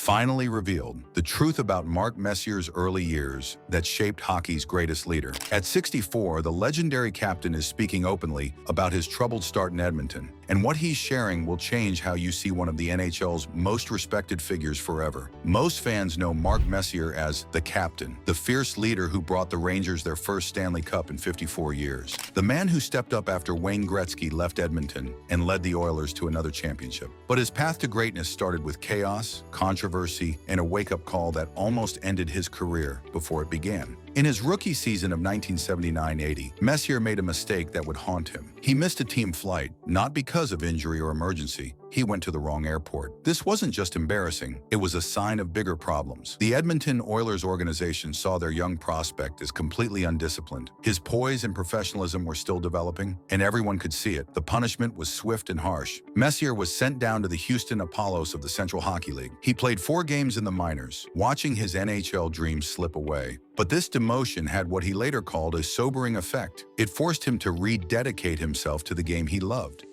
finally revealed the truth about Mark Messier's early years that shaped hockey's greatest leader. At 64, the legendary captain is speaking openly about his troubled start in Edmonton, and what he's sharing will change how you see one of the NHL's most respected figures forever. Most fans know Mark Messier as the captain, the fierce leader who brought the Rangers their first Stanley Cup in 54 years. The man who stepped up after Wayne Gretzky left Edmonton and led the Oilers to another championship. But his path to greatness started with chaos, controversy, and a wake-up call that almost ended his career before it began. In his rookie season of 1979-80, Messier made a mistake that would haunt him. He missed a team flight, not because of injury or emergency. He went to the wrong airport. This wasn't just embarrassing, it was a sign of bigger problems. The Edmonton Oilers organization saw their young prospect as completely undisciplined. His poise and professionalism were still developing, and everyone could see it. The punishment was swift and harsh. Messier was sent down to the Houston Apollos of the Central Hockey League. He played 4 games in the minors, watching his NHL dreams slip away. But this demotion had what he later called a sobering effect. It forced him to rededicate himself to the game he loved.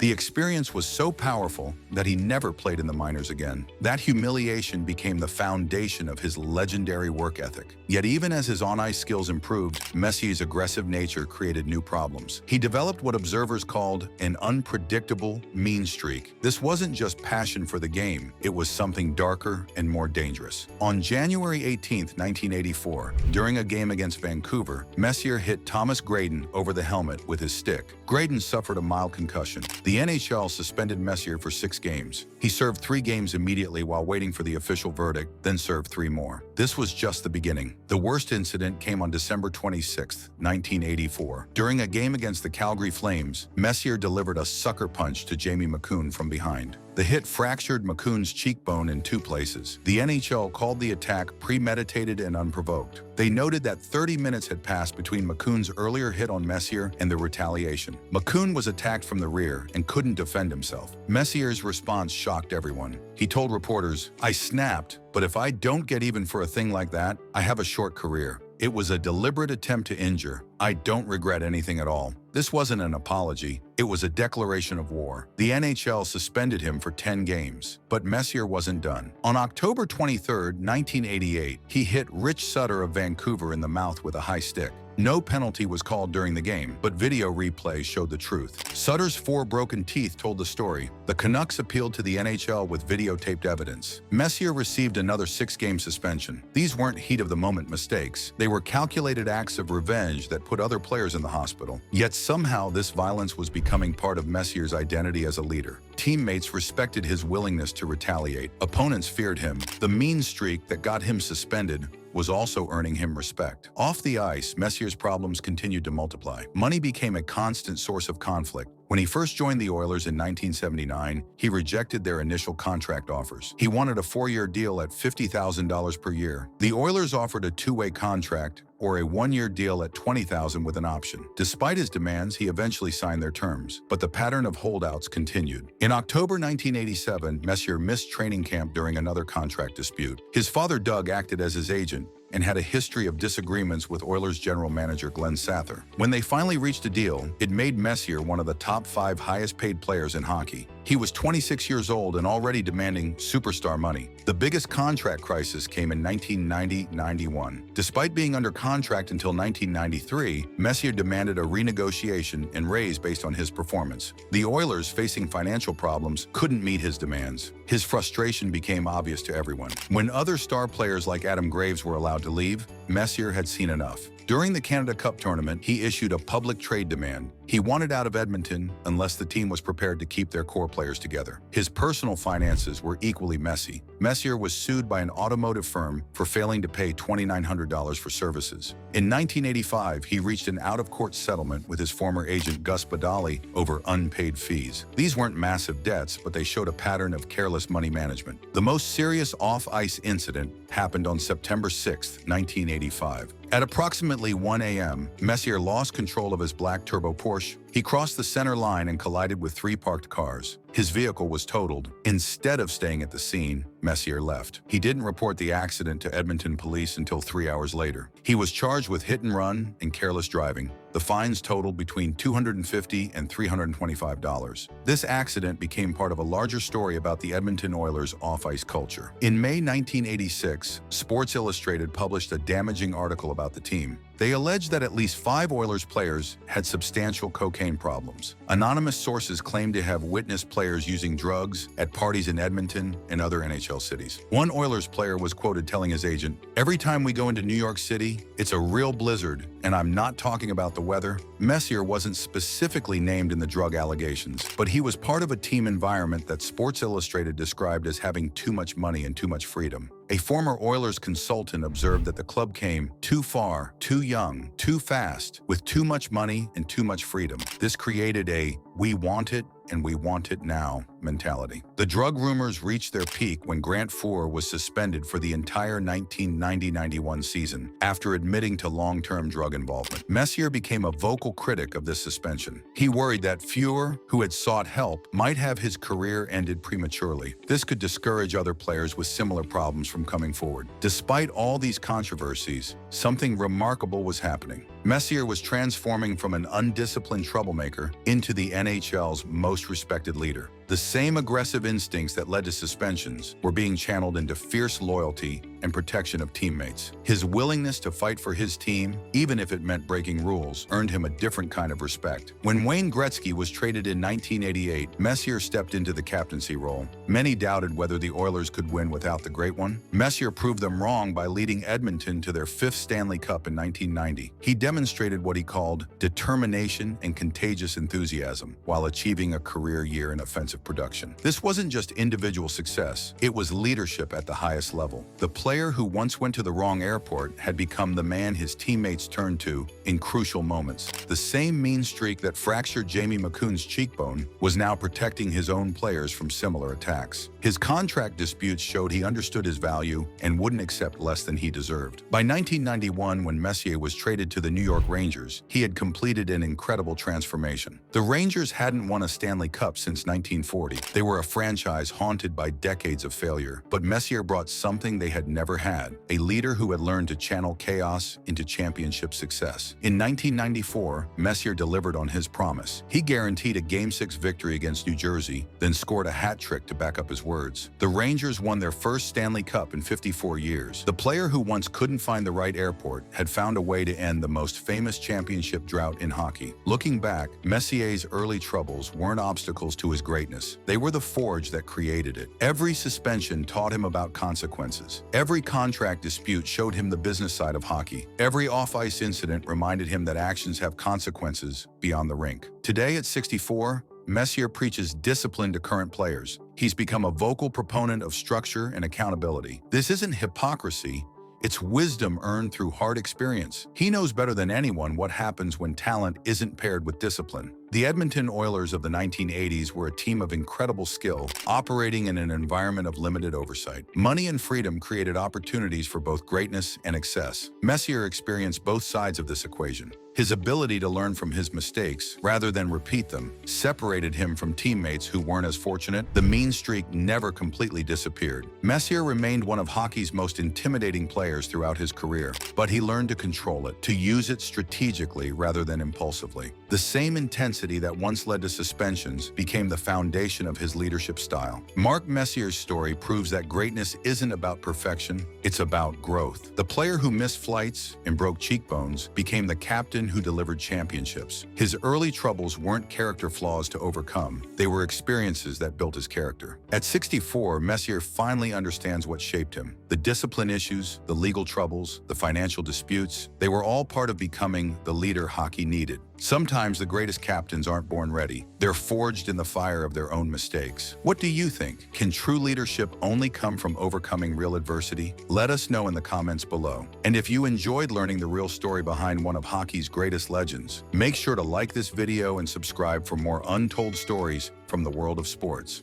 The experience was so powerful that he never played in the minors again. That humiliation became the foundation of his legendary work ethic. Yet even as his on-ice skills improved, Messier's aggressive nature created new problems. He developed what observers called an unpredictable mean streak. This wasn't just passion for the game, it was something darker and more dangerous. On January 18, 1984, during a game against Vancouver, Messier hit Thomas Graydon over the helmet with his stick. Graydon suffered a mild concussion. The NHL suspended Messier for 6 games. He served 3 games immediately while waiting for the official verdict, then served 3 more. This was just the beginning. The worst incident came on December 26, 1984. During a game against the Calgary Flames, Messier delivered a sucker punch to Jamie McCoon from behind. The hit fractured McCoon's cheekbone in 2 places. The NHL called the attack premeditated and unprovoked. They noted that 30 minutes had passed between McCoon's earlier hit on Messier and the retaliation. McCoon was attacked from the rear and couldn't defend himself. Messier's response shocked everyone. He told reporters, "I snapped, but if I don't get even for a thing like that, I have a short career. It was a deliberate attempt to injure. I don't regret anything at all." This wasn't an apology, it was a declaration of war. The NHL suspended him for 10 games, but Messier wasn't done. On October 23, 1988, he hit Rich Sutter of Vancouver in the mouth with a high stick. No penalty was called during the game, but video replays showed the truth. Sutter's 4 broken teeth told the story. The Canucks appealed to the NHL with videotaped evidence. Messier received another 6-game suspension. These weren't heat-of-the-moment mistakes. They were calculated acts of revenge that put other players in the hospital. Yet somehow this violence was becoming part of Messier's identity as a leader. Teammates respected his willingness to retaliate. Opponents feared him. The mean streak that got him suspended was also earning him respect. Off the ice, Messier's problems continued to multiply. Money became a constant source of conflict. When he first joined the Oilers in 1979, he rejected their initial contract offers. He wanted a 4-year deal at $50,000 per year. The Oilers offered a 2-way contract or a 1-year deal at $20,000 with an option. Despite his demands, he eventually signed their terms, but the pattern of holdouts continued. In October 1987, Messier missed training camp during another contract dispute. His father, Doug, acted as his agent and had a history of disagreements with Oilers general manager Glenn Sather. When they finally reached a deal, it made Messier one of the top 5 highest-paid players in hockey. He was 26 years old and already demanding superstar money. The biggest contract crisis came in 1990-91. Despite being under contract until 1993, Messier demanded a renegotiation and raise based on his performance. The Oilers, facing financial problems, couldn't meet his demands. His frustration became obvious to everyone. When other star players like Adam Graves were allowed to leave, Messier had seen enough. During the Canada Cup tournament, he issued a public trade demand. He wanted out of Edmonton unless the team was prepared to keep their core players together. His personal finances were equally messy. Messier was sued by an automotive firm for failing to pay $2,900 for services. In 1985, he reached an out-of-court settlement with his former agent Gus Badali over unpaid fees. These weren't massive debts, but they showed a pattern of careless money management. The most serious off-ice incident happened on September 6, 1985. At approximately 1 a.m., Messier lost control of his black turbo Porsche, He crossed the center line and collided with 3 parked cars. His vehicle was totaled. Instead of staying at the scene, Messier left. He didn't report the accident to Edmonton police until 3 hours later. He was charged with hit and run and careless driving. The fines totaled between $250 and $325. This accident became part of a larger story about the Edmonton Oilers' off-ice culture. In May 1986, Sports Illustrated published a damaging article about the team. They alleged that at least 5 Oilers players had substantial cocaine problems. Anonymous sources claimed to have witnessed players using drugs at parties in Edmonton and other NHL cities. One Oilers player was quoted telling his agent, "Every time we go into New York City, it's a real blizzard, and I'm not talking about the weather." Messier wasn't specifically named in the drug allegations, but he was part of a team environment that Sports Illustrated described as having too much money and too much freedom. A former Oilers consultant observed that the club came too far, too young, too fast, with too much money and too much freedom. This created a "we want it and we want it now" mentality. The drug rumors reached their peak when Grant Fuhr was suspended for the entire 1990-91 season after admitting to long-term drug involvement. Messier became a vocal critic of this suspension. He worried that Fuhr, who had sought help, might have his career ended prematurely. This could discourage other players with similar problems from coming forward. Despite all these controversies, something remarkable was happening. Messier was transforming from an undisciplined troublemaker into the NHL's most respected leader. The same aggressive instincts that led to suspensions were being channeled into fierce loyalty and protection of teammates. His willingness to fight for his team, even if it meant breaking rules, earned him a different kind of respect. When Wayne Gretzky was traded in 1988, Messier stepped into the captaincy role. Many doubted whether the Oilers could win without the Great One. Messier proved them wrong by leading Edmonton to their 5th Stanley Cup in 1990. He demonstrated what he called determination and contagious enthusiasm while achieving a career year in offensive production. This wasn't just individual success, it was leadership at the highest level. The player who once went to the wrong airport had become the man his teammates turned to in crucial moments. The same mean streak that fractured Jamie McCoon's cheekbone was now protecting his own players from similar attacks. His contract disputes showed he understood his value and wouldn't accept less than he deserved. By 1991, when Messier was traded to the New York Rangers, he had completed an incredible transformation. The Rangers hadn't won a Stanley Cup since 1940. They were a franchise haunted by decades of failure, but Messier brought something they had never had, a leader who had learned to channel chaos into championship success. In 1994, Messier delivered on his promise. He guaranteed a Game 6 victory against New Jersey, then scored a hat trick to back up his words. The Rangers won their first Stanley Cup in 54 years. The player who once couldn't find the right airport had found a way to end the most famous championship drought in hockey. Looking back, Messier's early troubles weren't obstacles to his greatness. They were the forge that created it. Every suspension taught him about consequences. Every contract dispute showed him the business side of hockey. Every off-ice incident reminded him that actions have consequences beyond the rink. Today at 64, Messier preaches discipline to current players. He's become a vocal proponent of structure and accountability. This isn't hypocrisy. It's wisdom earned through hard experience. He knows better than anyone what happens when talent isn't paired with discipline. The Edmonton Oilers of the 1980s were a team of incredible skill, operating in an environment of limited oversight. Money and freedom created opportunities for both greatness and excess. Messier experienced both sides of this equation. His ability to learn from his mistakes, rather than repeat them, separated him from teammates who weren't as fortunate. The mean streak never completely disappeared. Messier remained one of hockey's most intimidating players throughout his career, but he learned to control it, to use it strategically rather than impulsively. The same intensity that once led to suspensions became the foundation of his leadership style. Mark Messier's story proves that greatness isn't about perfection, it's about growth. The player who missed flights and broke cheekbones became the captain who delivered championships. His early troubles weren't character flaws to overcome, they were experiences that built his character. At 64, Messier finally understands what shaped him. The discipline issues, the legal troubles, the financial disputes, they were all part of becoming the leader hockey needed. Sometimes the greatest captains aren't born ready. They're forged in the fire of their own mistakes. What do you think? Can true leadership only come from overcoming real adversity? Let us know in the comments below. And if you enjoyed learning the real story behind one of hockey's greatest legends, make sure to like this video and subscribe for more untold stories from the world of sports.